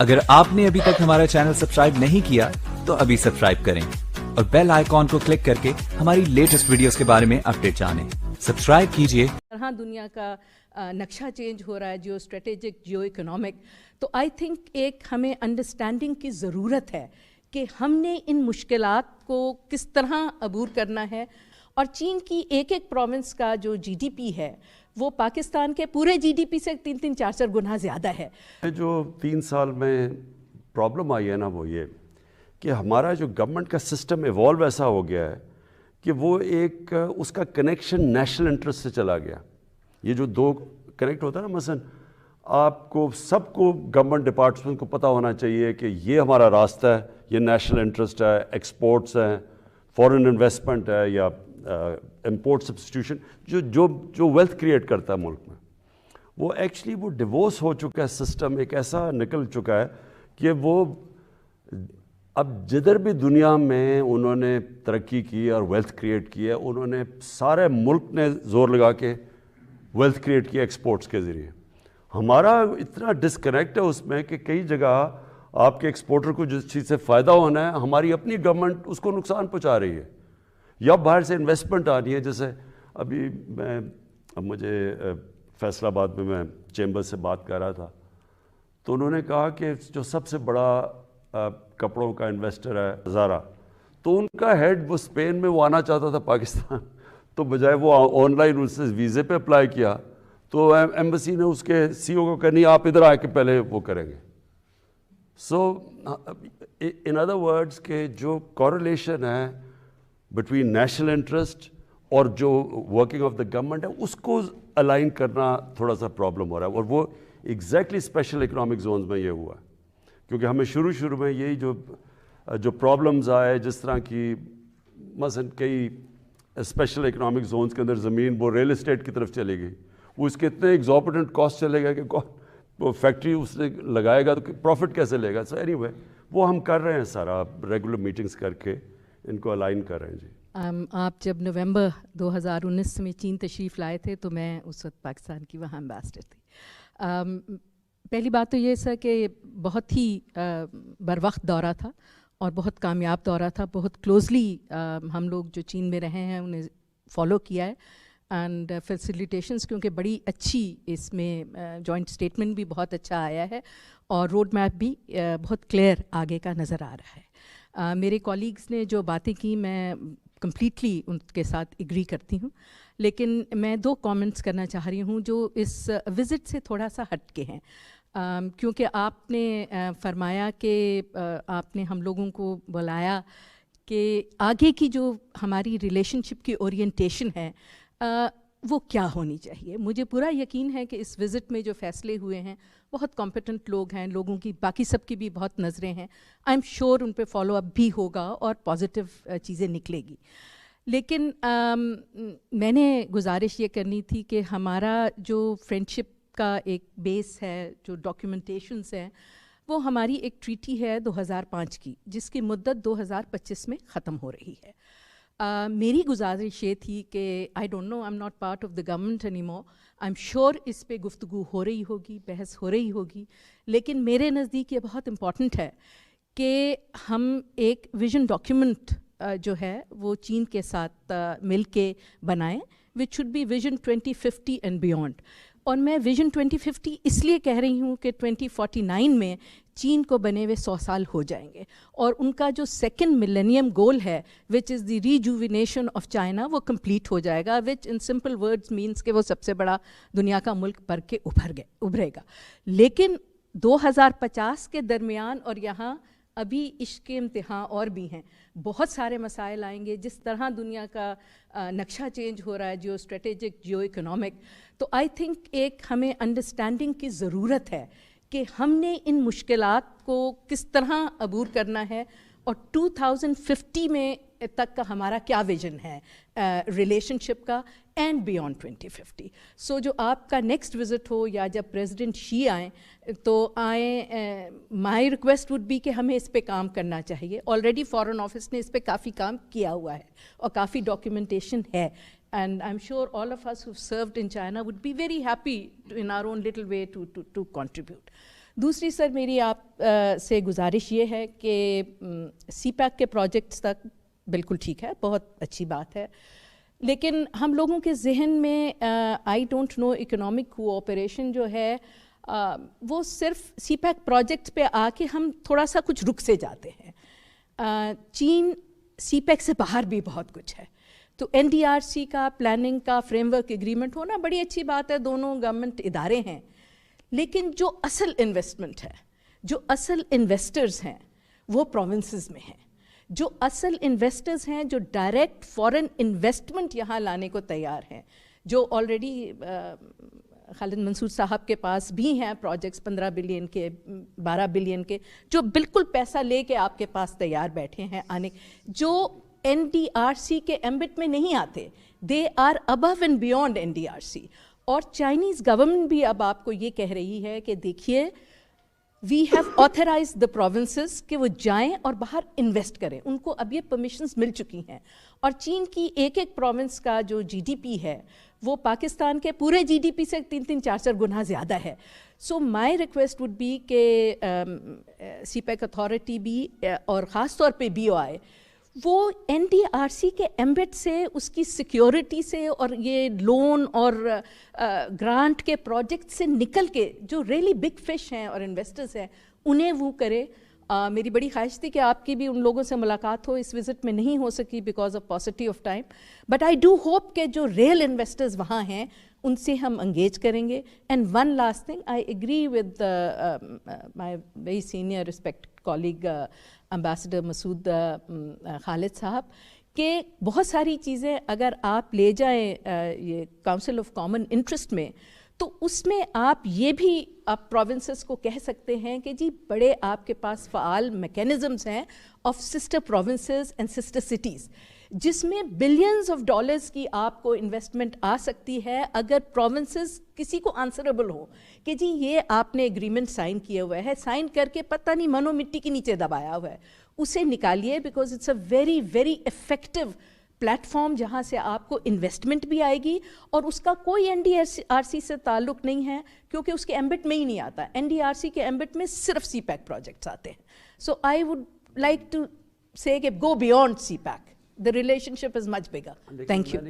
اگر آپ نے ابھی تک ہمارا چینل سبسکرائب نہیں کیا تو ابھی سبسکرائب کریں اور بیل آئیکن کو کلک کر کے ہماری لیٹسٹ ویڈیوز کے بارے میں اپڈیٹ جانیں. سبسکرائب کیجئے. طرح دنیا کا نقشہ چینج ہو رہا ہے، جیو اسٹریٹجک، جیو اکنامک، تو آئی تھنک ایک ہمیں انڈرسٹینڈنگ کی ضرورت ہے کہ ہم نے ان مشکلات کو کس طرح عبور کرنا ہے. اور چین کی ایک ایک پروونس کا جو جی ڈی پی ہے وہ پاکستان کے پورے جی ڈی پی سے 3-4 گنا زیادہ ہے. جو 3 سال میں پرابلم آئی ہے نا، وہ یہ کہ ہمارا جو گورنمنٹ کا سسٹم ایوالو ایسا ہو گیا ہے کہ وہ ایک اس کا کنیکشن نیشنل انٹرسٹ سے چلا گیا. یہ جو دو کنیکٹ ہوتا ہے نا، مثلا آپ کو سب کو گورنمنٹ ڈپارٹمنٹ کو پتہ ہونا چاہیے کہ یہ ہمارا راستہ ہے، یہ نیشنل انٹرسٹ ہے، ایکسپورٹس ہیں، فورن انویسٹمنٹ ہے، یا امپورٹ سبسٹیوشن جو ویلتھ کریٹ کرتا ہے ملک میں. وہ ایکچولی وہ ڈیوورس ہو چکا ہے سسٹم، ایک ایسا نکل چکا ہے کہ وہ اب جدھر بھی دنیا میں انہوں نے ترقی کی اور ویلتھ کریٹ کی ہے، انہوں نے سارے ملک نے زور لگا کے ویلتھ کریٹ کیا ایکسپورٹس کے ذریعے. ہمارا اتنا ڈسکنیکٹ ہے اس میں کہ کئی جگہ آپ کے ایکسپورٹر کو جس چیز سے فائدہ ہونا ہے، ہماری اپنی گورنمنٹ اس کو نقصان پہنچا رہی ہے، یا باہر سے انویسٹمنٹ آنی ہے. جیسے ابھی مجھے فیصل آباد میں چیمبر سے بات کر رہا تھا، تو انہوں نے کہا کہ جو سب سے بڑا کپڑوں کا انویسٹر ہے زارا، تو ان کا ہیڈ وہ اسپین میں وہ آنا چاہتا تھا پاکستان، تو بجائے وہ آن لائن اس سے ویزے پہ اپلائی کیا، تو ایمبیسی نے اس کے سی او کو کہا نہیں، آپ ادھر آ کے پہلے وہ کریں گے. سو ان ادر ورڈز کہ جو کوریلیشن ہے بٹوین نیشنل انٹرسٹ اور جو ورکنگ آف دا گورنمنٹ ہے، اس کو الائن کرنا تھوڑا سا پرابلم ہو رہا ہے. اور وہ ایگزیکٹلی اسپیشل اکنامک زونز میں یہ ہوا ہے، کیونکہ ہمیں شروع میں یہی جو پرابلمز آئے، جس طرح کی مثلا کئی اسپیشل اکنامک زونز کے اندر زمین وہ ریل اسٹیٹ کی طرف چلی گئی، وہ اس کے اتنے ایگزوربیٹنٹ کاسٹ چلے گا کہ وہ فیکٹری اس نے لگائے گا تو پروفٹ کیسے لے گا. سو اینی وے وہ ہم کر رہے ہیں، سارا ریگولر میٹنگز کر کے ان کو الائن کر رہے ہیں. جی آپ جب نومبر 2019 میں چین تشریف لائے تھے تو میں اس وقت پاکستان کی وہاں امبیسڈر تھی. پہلی بات تو یہ سر کہ بہت ہی بروقت دورہ تھا اور بہت کامیاب دورہ تھا. بہت کلوزلی ہم لوگ جو چین میں رہے ہیں انہیں فالو کیا ہے، اینڈ فیسیلیٹیشنس کیونکہ بڑی اچھی اس میں جوائنٹ اسٹیٹمنٹ بھی بہت اچھا آیا ہے اور روڈ میپ بھی بہت کلیئر آگے کا نظر آ رہا ہے. میرے کولیگز نے جو باتیں کی میں کمپلیٹلی ان کے ساتھ ایگری کرتی ہوں، لیکن میں 2 کامنٹس کرنا چاہ رہی ہوں جو اس وزٹ سے تھوڑا سا ہٹ کے ہیں. کیونکہ آپ نے فرمایا کہ آپ نے ہم لوگوں کو بلایا کہ آگے کی جو ہماری ریلیشن شپ کی اورینٹیشن ہے وہ کیا ہونی چاہیے. مجھے پورا یقین ہے کہ اس وزٹ میں جو فیصلے ہوئے ہیں بہت کمپیٹنٹ لوگ ہیں، لوگوں کی باقی سب کی بھی بہت نظریں ہیں، آئی ایم شیور ان پہ فالو اپ بھی ہوگا اور پازیٹیو چیزیں نکلے گی. لیکن میں نے گزارش یہ کرنی تھی کہ ہمارا جو فرینڈشپ کا ایک بیس ہے، جو ڈاکیومنٹیشنز ہیں، وہ ہماری ایک ٹریٹی ہے 2005 کی جس کی مدت 2025 میں ختم ہو رہی ہے. میری گزارش یہ تھی کہ I don't know, I am not part of the government anymore, I am sure اس پہ گفتگو ہو رہی ہوگی، بحث ہو رہی ہوگی، لیکن میرے نزدیک یہ بہت امپورٹنٹ ہے کہ ہم ایک ویژن ڈاکیومنٹ جو ہے وہ چین کے ساتھ مل کے بنائیں، which should be vision 2050 and beyond. اور میں ویژن 2050 اس لیے کہہ رہی ہوں کہ 2049 میں چین کو بنے ہوئے 100 سال ہو جائیں گے اور ان کا جو 2nd ملینیم گول ہے وچ از دی ریجوینیشن آف چائنا وہ کمپلیٹ ہو جائے گا، وچ ان سمپل ورڈز مینس کہ وہ سب سے بڑا دنیا کا ملک بن کے ابھرے گا. لیکن 2050 کے درمیان اور یہاں ابھی عشق کے امتحان اور بھی ہیں، بہت سارے مسائل آئیں گے. جس طرح دنیا کا نقشہ چینج ہو رہا ہے، جیو اسٹریٹجک، جیو اکنامک، تو آئی تھنک ایک ہمیں انڈرسٹینڈنگ کی ضرورت ہے کہ ہم نے ان مشکلات کو کس طرح عبور کرنا ہے اور 2050 میں تک کا ہمارا کیا ویژن ہے ریلیشن شپ کا اینڈ بیونڈ 2050. سو جو آپ کا نیکسٹ وزٹ ہو یا جب پریزیڈنٹ شی آئیں تو آئیں، مائی ریکویسٹ وڈ بی کہ ہمیں اس پہ کام کرنا چاہیے. آلریڈی فارن آفس نے اس پہ کافی کام کیا ہوا ہے اور کافی ڈاکیومنٹیشن ہے. And I'm sure all of us who've served in China would be very happy in our own little way to contribute. دوسری سر میری آپ سے گزارش یہ ہے کہ سی پیک کے پروجیکٹس تک بالکل ٹھیک ہے, بہت اچھی بات ہے, لیکن ہم لوگوں کے ذہن میں I don't know economic cooperation جو ہے وہ صرف سی پیک پروجیکٹ پہ آ کے ہم تھوڑا سا کچھ رک سے جاتے ہیں. چین سی پیک سے باہر بھی بہت کچھ ہے, تو این ڈی آر سی کا پلاننگ کا فریم ورک ایگریمنٹ ہونا بڑی اچھی بات ہے, دونوں گورنمنٹ ادارے ہیں, لیکن جو اصل انویسٹمنٹ ہے, جو اصل انویسٹرز ہیں وہ پروونسز میں ہیں. جو اصل انویسٹرز ہیں, جو ڈائریکٹ فورن انویسٹمنٹ یہاں لانے کو تیار ہیں, جو آلریڈی خالد منصور صاحب کے پاس بھی ہیں پروجیکٹس 15 بلین کے 12 بلین کے, جو بالکل پیسہ لے کے آپ کے پاس تیار بیٹھے ہیں آنے, جو این ڈی آر سی کے ایمبٹ میں نہیں آتے, they are above and beyond N D R C. اور چائنیز گورنمنٹ بھی اب آپ کو یہ کہہ رہی ہے کہ دیکھیے we have authorize the provinces کہ وہ جائیں اور باہر انویسٹ کریں, ان کو اب یہ پرمیشنز مل چکی ہیں. اور چین کی ایک ایک پروونس کا جو جی ڈی پی ہے وہ پاکستان کے پورے جی ڈی پی سے 3-3 4-4 گنا زیادہ ہے. سو مائی ریکویسٹ وڈ بی کہ سی پیک اتھارٹی بھی اور خاص طور پہ بی او آئی وہ این ڈی آر سی کے ایمبٹ سے, اس کی سیکیورٹی سے اور یہ لون اور گرانٹ کے پروجیکٹ سے نکل کے جو ریئلی بگ فش ہیں اور انویسٹرز ہیں انہیں وہ کرے. میری بڑی خواہش تھی کہ آپ کی بھی ان لوگوں سے ملاقات ہو, اس وزٹ میں نہیں ہو سکی because of paucity of time, but I do hope کہ جو ریئل انویسٹرز وہاں ہیں ان سے ہم انگیج کریں گے. And one last thing, I agree with my very senior respected colleague ambassador Masood Khalid صاحب کہ بہت ساری چیزیں اگر آپ لے جائیں یہ کاؤنسل آف کامن انٹرسٹ میں, تو اس میں آپ یہ بھی آپ پروونسز کو کہہ سکتے ہیں کہ جی بڑے آپ کے پاس فعال میکینزمز ہیں of sister provinces and sister cities, جس میں بلینز آف ڈالرز کی آپ کو انویسٹمنٹ آ سکتی ہے اگر پروونسز کسی کو آنسریبل ہو کہ جی یہ آپ نے ایگریمنٹ سائن کیا ہوا ہے, سائن کر کے پتہ نہیں منو مٹی کے نیچے دبایا ہوا ہے, اسے نکالیے because it's a very very effective platform جہاں سے آپ کو انویسٹمنٹ بھی آئے گی اور اس کا کوئی این ڈی آر سی سے تعلق نہیں ہے کیونکہ اس کے ایمبٹ میں ہی نہیں آتا. این ڈی آر سی کے ایمبٹ میں صرف سی پیک پروجیکٹس آتے ہیں. So I would like to say کہ go beyond CPEC, the relationship is much bigger. Thank you.